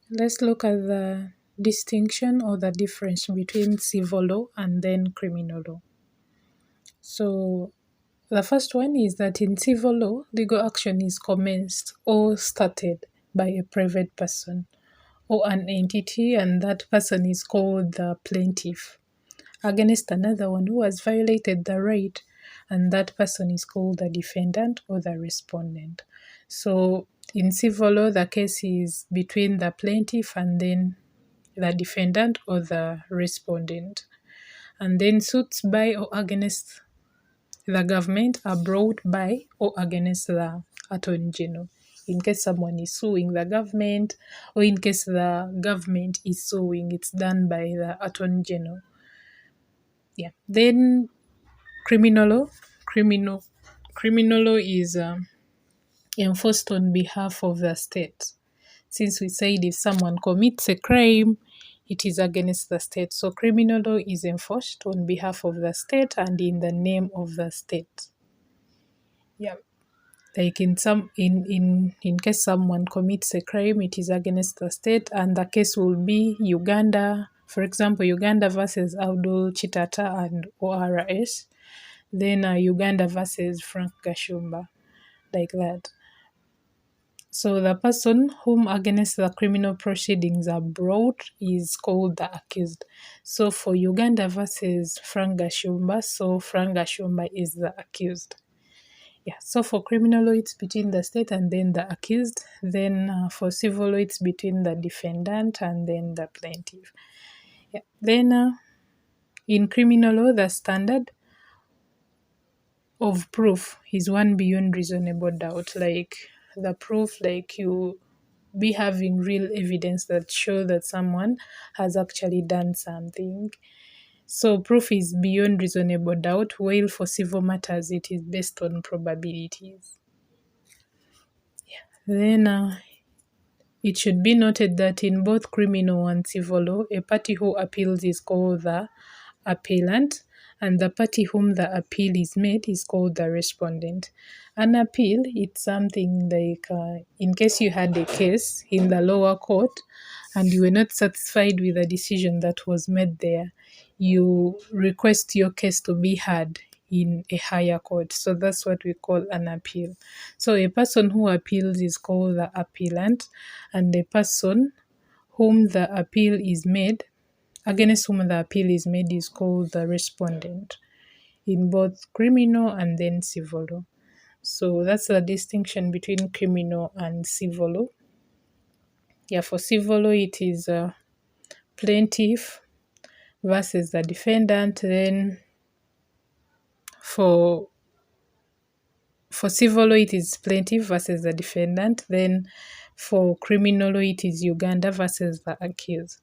Let's look at the distinction or the difference between civil law and then criminal law. So the first one is that in civil law, legal action is commenced or started by a private person or an entity, and that person is called the plaintiff, against another one who has violated the right, and that person is called the defendant or the respondent. So in civil law, the case is between the plaintiff and then the defendant or the respondent. And then suits by or against the government are brought by or against the Attorney General. In case someone is suing the government, or in case the government is suing, it's done by the Attorney General. Yeah. Then criminal law. Criminal law is enforced on behalf of the state. Since we said if someone commits a crime, it is against the state. So criminal law is enforced on behalf of the state and in the name of the state. Yeah. Like in case someone commits a crime, it is against the state, and the case will be Uganda. For example, Uganda versus Abdul Chitata and ORS. Then Uganda versus Frank Gashumba, like that. So the person whom against the criminal proceedings are brought is called the accused. So for Uganda versus Frank Gashumba, so Frank Gashumba is the accused. Yeah, so for criminal law, it's between the state and then the accused. Then for civil law, it's between the defendant and then the plaintiff. Yeah. Then in criminal law, the standard of proof is one beyond reasonable doubt. Like the proof, like you be having real evidence that show that someone has actually done something. So proof is beyond reasonable doubt, while for civil matters it is based on probabilities. Then it should be noted that in both criminal and civil law, a party who appeals is called the appellant, and the party whom the appeal is made is called the respondent. An appeal, it's something like in case you had a case in the lower court and you were not satisfied with the decision that was made there, you request your case to be heard in a higher court. So that's what we call an appeal. So a person who appeals is called the appellant, and the person whom the appeal is made, against whom the appeal is made, is called the respondent in both criminal and then civil law. So that's the distinction between criminal and civil law. Yeah, for civil law, it is plaintiff versus the defendant. Then for civil law, it is plaintiff versus the defendant. Then for criminal law, it is Uganda versus the accused.